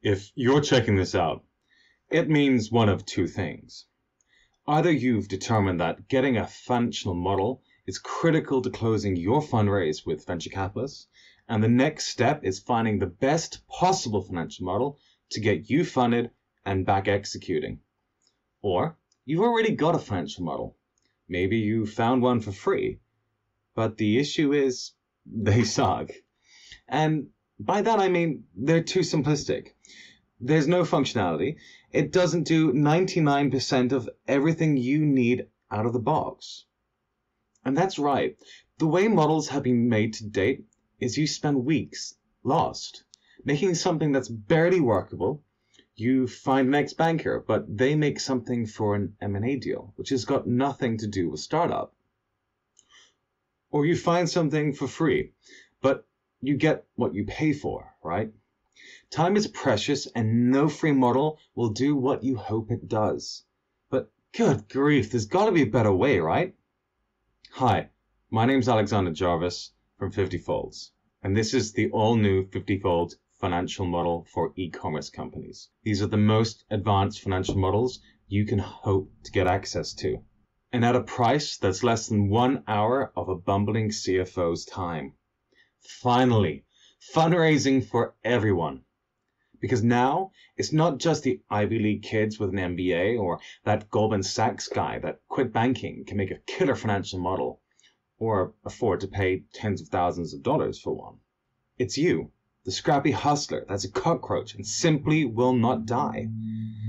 If you're checking this out, it means one of two things. Either you've determined that getting a functional model is critical to closing your fundraise with venture capitalists, and the next step is finding the best possible financial model to get you funded and back executing. Or you've already got a financial model. Maybe you found one for free, but the issue is they suck. And by that I mean they're too simplistic. There's no functionality. It doesn't do 99% of everything you need out of the box. And that's right. The way models have been made to date is you spend weeks lost making something that's barely workable. You find an ex-banker, but they make something for an M&A deal, which has got nothing to do with startup. Or you find something for free, but you get what you pay for, right? Time is precious and no free model will do what you hope it does. But good grief, there's got to be a better way, right? Hi, my name's Alexander Jarvis from 50 Folds, and this is the all-new 50 Fold financial model for e-commerce companies. These are the most advanced financial models you can hope to get access to, and at a price that's less than 1 hour of a bumbling CFO's time. Finally, fundraising for everyone. Because now, it's not just the Ivy League kids with an MBA or that Goldman Sachs guy that quit banking can make a killer financial model or afford to pay tens of thousands of dollars for one. It's you, the scrappy hustler that's a cockroach and simply will not die.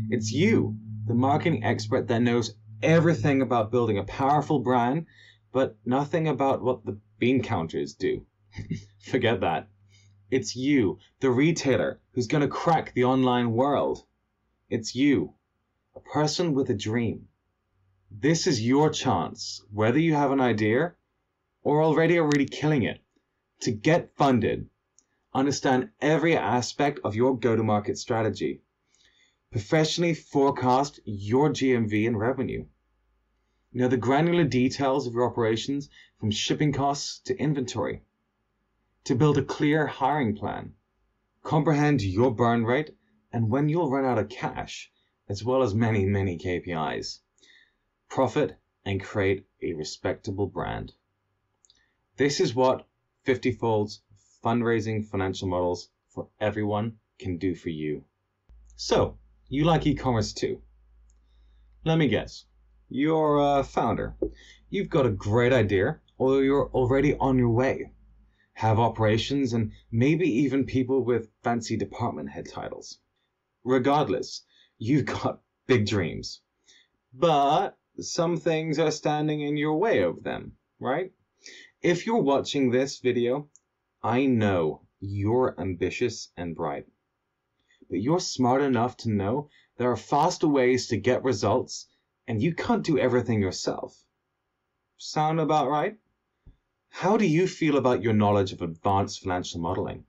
It's you, the marketing expert that knows everything about building a powerful brand, but nothing about what the bean counters do. Forget that. It's you, the retailer who's going to crack the online world. It's you, a person with a dream. This is your chance, whether you have an idea or already killing it, to get funded, understand every aspect of your go-to-market strategy, professionally forecast your GMV and revenue. Know the granular details of your operations from shipping costs to inventory, to build a clear hiring plan, comprehend your burn rate and when you'll run out of cash, as well as many KPIs, profit and create a respectable brand. This is what 50 Fold's fundraising financial models for everyone can do for you. So, you like e-commerce too? Let me guess. You're a founder. You've got a great idea, or you're already on your way. Have operations and maybe even people with fancy department head titles. Regardless, you've got big dreams. But some things are standing in your way of them, right? If you're watching this video, I know you're ambitious and bright. But you're smart enough to know there are faster ways to get results and you can't do everything yourself. Sound about right? How do you feel about your knowledge of advanced financial modeling?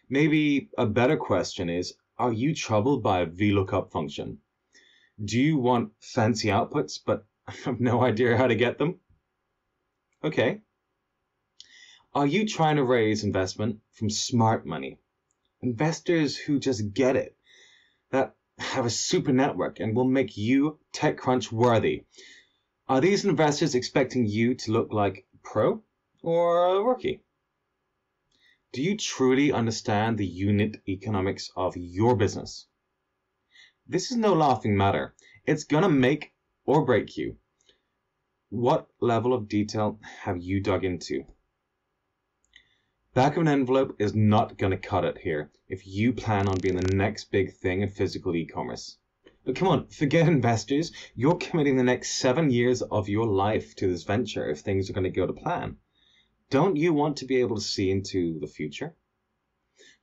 Maybe a better question is, are you troubled by a VLOOKUP function? Do you want fancy outputs but have no idea how to get them? Okay. Are you trying to raise investment from smart money? Investors who just get it, that have a super network and will make you TechCrunch worthy. Are these investors expecting you to look like pro or a rookie? Do you truly understand the unit economics of your business? This is no laughing matter. It's gonna make or break you. What level of detail have you dug into? Back of an envelope is not gonna cut it here if you plan on being the next big thing in physical e-commerce. But come on, forget investors. You're committing the next 7 years of your life to this venture if things are going to go to plan. Don't you want to be able to see into the future?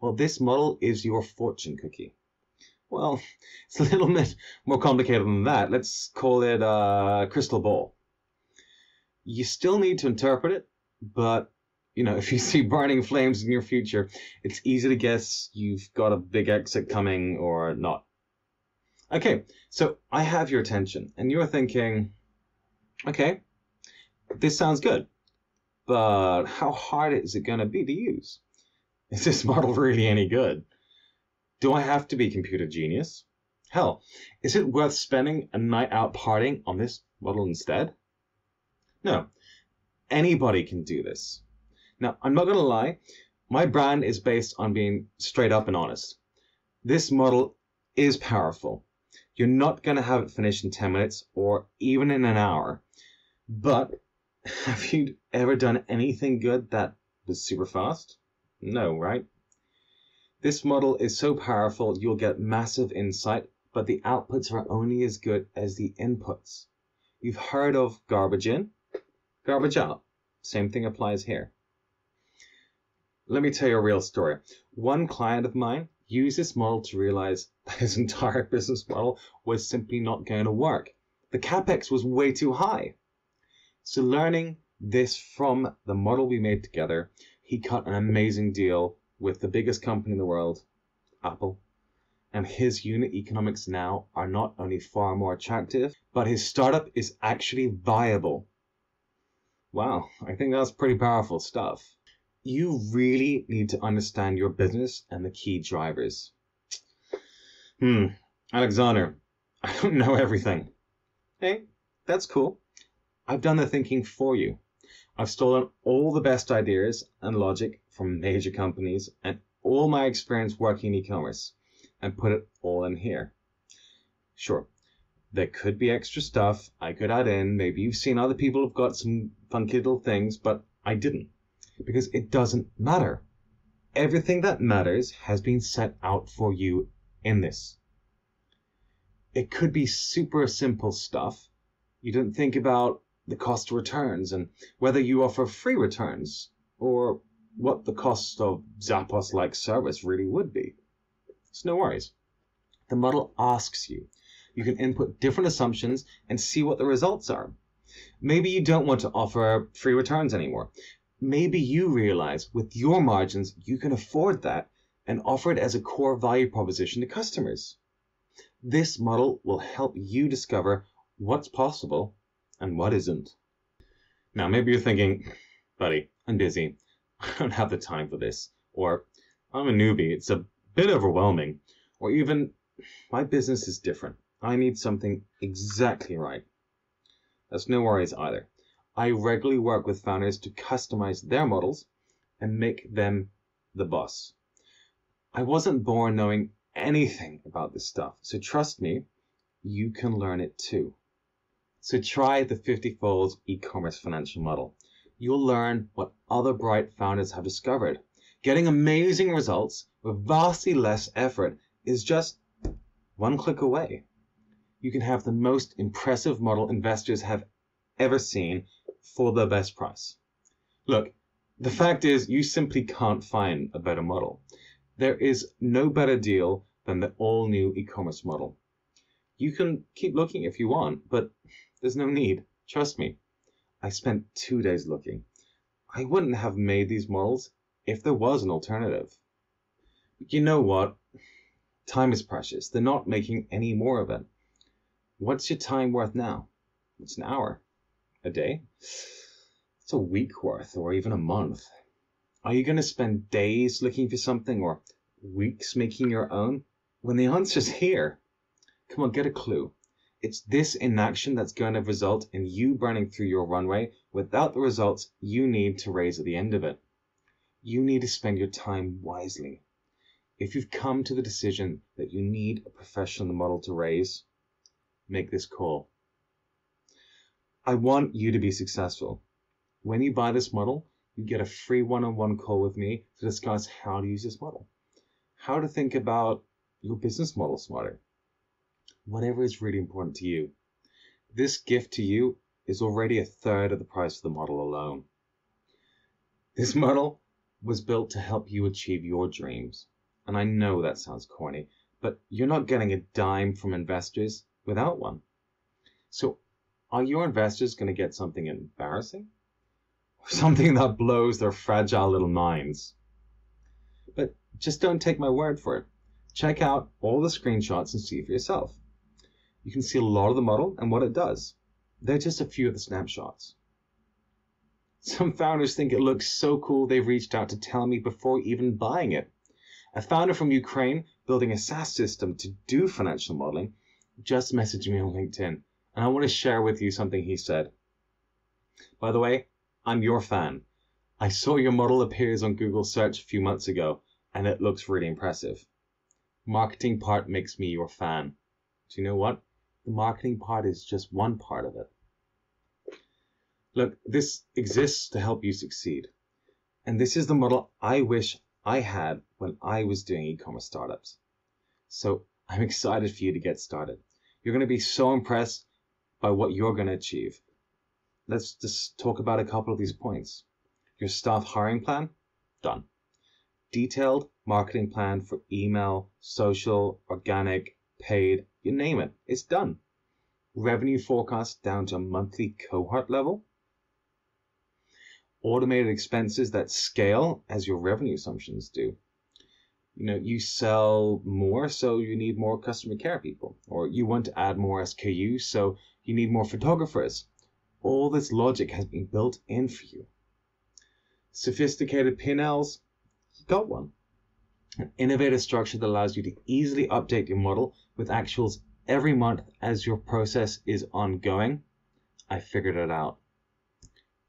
Well, this model is your fortune cookie. Well, it's a little bit more complicated than that. Let's call it a crystal ball. You still need to interpret it, but if you see burning flames in your future, it's easy to guess you've got a big exit coming or not. Okay, so I have your attention, and you're thinking, okay, this sounds good, but how hard is it going to be to use? Is this model really any good? Do I have to be computer genius? Hell, is it worth spending a night out partying on this model instead? No, anybody can do this. Now, I'm not going to lie, my brand is based on being straight up and honest. This model is powerful. You're not going to have it finished in 10 minutes or even in an hour. But have you ever done anything good that was super fast? No, right? This model is so powerful you'll get massive insight, but the outputs are only as good as the inputs. You've heard of garbage in, garbage out. Same thing applies here. Let me tell you a real story. One client of mine used this model to realize that his entire business model was simply not going to work. The capex was way too high. So learning this from the model we made together, he cut an amazing deal with the biggest company in the world, Apple. And his unit economics now are not only far more attractive, but his startup is actually viable. Wow, I think that's pretty powerful stuff. You really need to understand your business and the key drivers. Alexander, I don't know everything. Hey, that's cool. I've done the thinking for you. I've stolen all the best ideas and logic from major companies and all my experience working in e-commerce and put it all in here. Sure, there could be extra stuff I could add in. Maybe you've seen other people have got some funky little things, but I didn't. Because it doesn't matter. Everything that matters has been set out for you in this. It could be super simple stuff. You didn't think about the cost of returns and whether you offer free returns or what the cost of Zappos-like service really would be. It's no worries. The model asks you. You can input different assumptions and see what the results are. Maybe you don't want to offer free returns anymore. Maybe you realize with your margins, you can afford that and offer it as a core value proposition to customers. This model will help you discover what's possible and what isn't. Now, maybe you're thinking, buddy, I'm busy. I don't have the time for this. Or I'm a newbie. It's a bit overwhelming. Or even my business is different. I need something exactly right. That's no worries either. I regularly work with founders to customize their models and make them the boss. I wasn't born knowing anything about this stuff, so trust me, you can learn it too. So try the 50-fold e-commerce financial model. You'll learn what other bright founders have discovered. Getting amazing results with vastly less effort is just one click away. You can have the most impressive model investors have ever seen for the best price. Look, the fact is you simply can't find a better model. There is no better deal than the all-new e-commerce model. You can keep looking if you want, but there's no need. Trust me. I spent 2 days looking. I wouldn't have made these models if there was an alternative. But you know what? Time is precious. They're not making any more of it. What's your time worth now? It's an hour. A day? It's a week worth, or even a month. Are you going to spend days looking for something or weeks making your own when the answer's here? Come on, get a clue. It's this inaction that's going to result in you burning through your runway without the results you need to raise at the end of it. You need to spend your time wisely. If you've come to the decision that you need a professional model to raise, make this call. I want you to be successful. When you buy this model, you get a free one-on-one call with me to discuss how to use this model, how to think about your business model smarter, whatever is really important to you. This gift to you is already 1/3 of the price of the model alone. This model was built to help you achieve your dreams. And I know that sounds corny, but you're not getting a dime from investors without one. So are your investors going to get something embarrassing? Or something that blows their fragile little minds? But just don't take my word for it. Check out all the screenshots and see for yourself. You can see a lot of the model and what it does. They're just a few of the snapshots. Some founders think it looks so cool they've reached out to tell me before even buying it. A founder from Ukraine building a SaaS system to do financial modeling just messaged me on LinkedIn, and I want to share with you something he said. By the way, I'm your fan. I saw your model appears on Google search a few months ago, and it looks really impressive. Marketing part makes me your fan. Do you know what? The marketing part is just one part of it. Look, this exists to help you succeed. And this is the model I wish I had when I was doing e-commerce startups. So I'm excited for you to get started. You're going to be so impressed by what you're going to achieve. Let's just talk about a couple of these points. Your staff hiring plan, done. Detailed marketing plan for email, social, organic, paid, you name it, it's done. Revenue forecast down to a monthly cohort level. Automated expenses that scale as your revenue assumptions do. You sell more, so you need more customer care people, or you want to add more SKUs, so you need more photographers. All this logic has been built in for you. Sophisticated P&Ls, you got one. An innovative structure that allows you to easily update your model with actuals every month as your process is ongoing. I figured it out.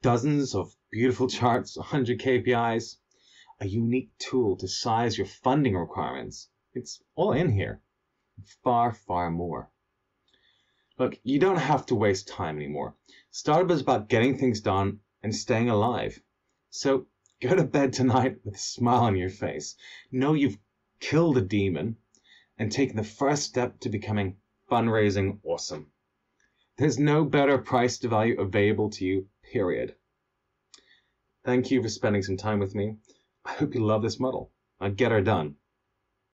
Dozens of beautiful charts, 100 KPIs, a unique tool to size your funding requirements. It's all in here. Far, far more. Look, you don't have to waste time anymore. Startup is about getting things done and staying alive. So go to bed tonight with a smile on your face. Know you've killed a demon and taken the first step to becoming fundraising awesome. There's no better price to value available to you, period. Thank you for spending some time with me. I hope you love this model. Now get her done.